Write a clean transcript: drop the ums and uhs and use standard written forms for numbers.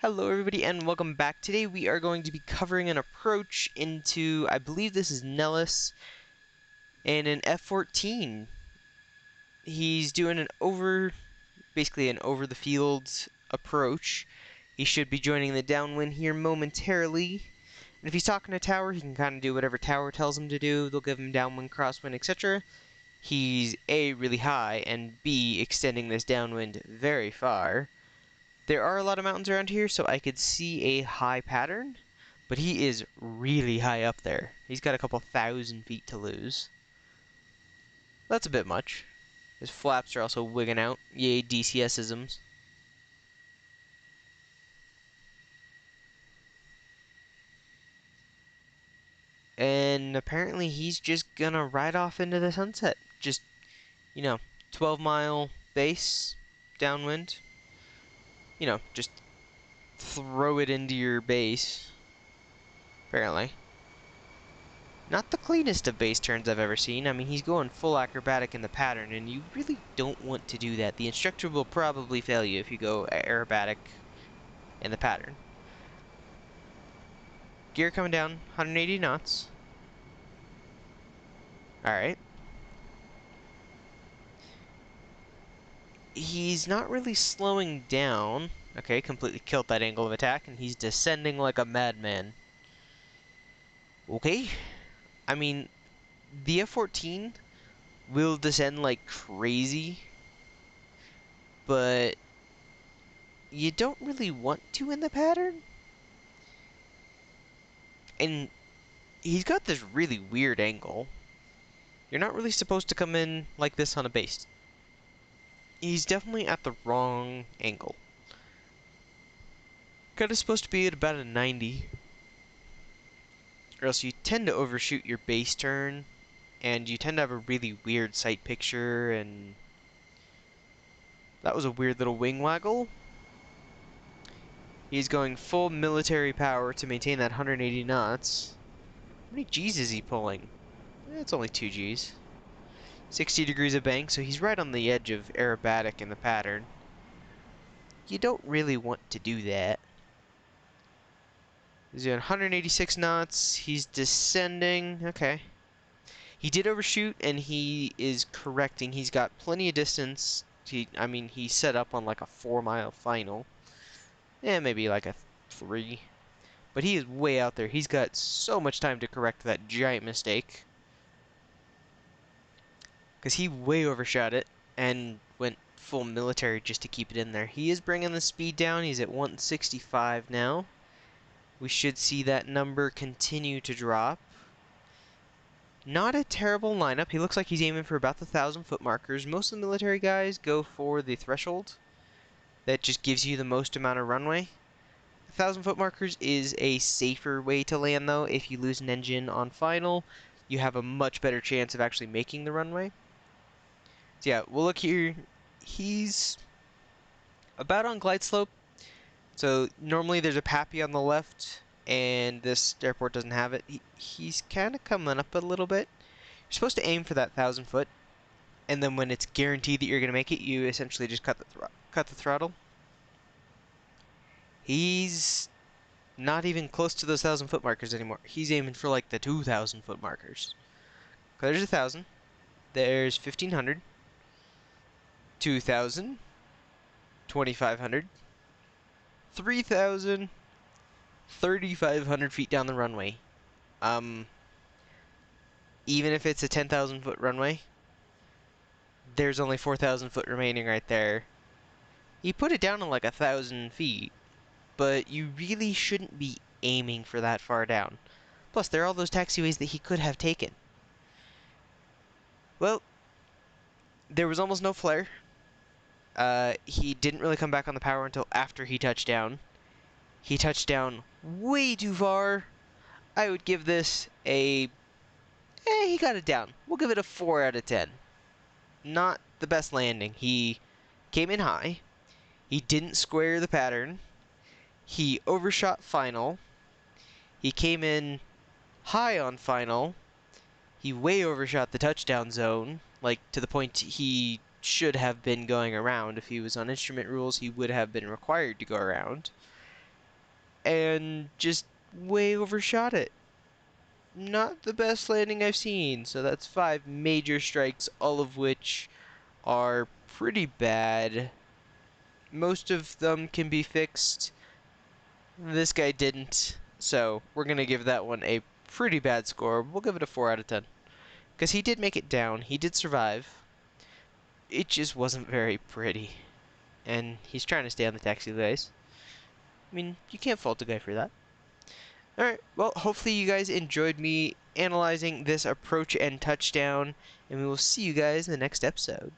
Hello everybody and welcome back. Today we are going to be covering an approach into, I believe this is Nellis, and an F-14. He's doing basically an over the field approach. He should be joining the downwind here momentarily. And if he's talking to tower, he can kind of do whatever tower tells him to do. They'll give him downwind, crosswind, etc. He's A, really high, and B, extending this downwind very far. There are a lot of mountains around here, so I could see a high pattern, but he is really high up there. He's got a couple thousand feet to lose. That's a bit much. His flaps are also wigging out. Yay, DCS-isms. And apparently he's just gonna ride off into the sunset. Just, 12-mile base, downwind. Just throw it into your base. Apparently. Not the cleanest of base turns I've ever seen. I mean, he's going full acrobatic in the pattern, and you really don't want to do that. The instructor will probably fail you if you go aerobatic in the pattern. Gear coming down, 180 knots. Alright. He's not really slowing down. Okay, completely killed that angle of attack, and he's descending like a madman. Okay. I mean, the F-14 will descend like crazy, but you don't really want to in the pattern. And he's got this really weird angle. You're not really supposed to come in like this on a base. He's definitely at the wrong angle. Kind of supposed to be at about a 90. Or else you tend to overshoot your base turn, and you tend to have a really weird sight picture, and that was a weird little wing waggle. He's going full military power to maintain that 180 knots. How many G's is he pulling? It's only 2 G's. 60 degrees of bank, so he's right on the edge of aerobatic in the pattern. You don't really want to do that. He's doing 186 knots. He's descending. Okay. He did overshoot, and he is correcting. He's got plenty of distance. He's set up on like a 4-mile final. Yeah, maybe like a 3. But he is way out there. He's got so much time to correct that giant mistake. Because he way overshot it and went full military just to keep it in there. He is bringing the speed down. He's at 165 now. We should see that number continue to drop. Not a terrible lineup. He looks like he's aiming for about the 1,000-foot markers. Most of the military guys go for the threshold. That just gives you the most amount of runway. 1,000-foot markers is a safer way to land, though. If you lose an engine on final, you have a much better chance of actually making the runway. So yeah, we'll look here. He's about on glide slope. So normally there's a Pappy on the left, and this airport doesn't have it. He's kind of coming up a little bit. You're supposed to aim for that 1,000-foot, and then when it's guaranteed that you're going to make it, you essentially just cut the throttle. He's not even close to those 1,000-foot markers anymore. He's aiming for like the 2,000-foot markers. There's 1,000. There's 1,500. 2,000. 2,500. 3,000. 3,500 feet down the runway. Even if it's a 10,000-foot runway, there's only 4,000 foot remaining right there. He put it down to like 1,000 feet, but you really shouldn't be aiming for that far down. Plus, there are all those taxiways that he could have taken. Well, there was almost no flare. He didn't really come back on the power until after he touched down. He touched down way too far. I would give this a... he got it down. We'll give it a 4 out of 10. Not the best landing. He came in high. He didn't square the pattern. He overshot final. He came in high on final. He way overshot the touchdown zone, like to the point he should have been going around. If he was on instrument rules, he would have been required to go around. and just way overshot it. Not the best landing I've seen, so that's 5 major strikes, all of which are pretty bad. Most of them can be fixed. This guy didn't, so we're going to give that one a pretty bad score. We'll give it a 4 out of 10. Because he did make it down, he did survive. It just wasn't very pretty. And he's trying to stay on the taxi guys. I mean, you can't fault a guy for that. Alright, well, hopefully you guys enjoyed me analyzing this approach and touchdown, and we will see you guys in the next episode.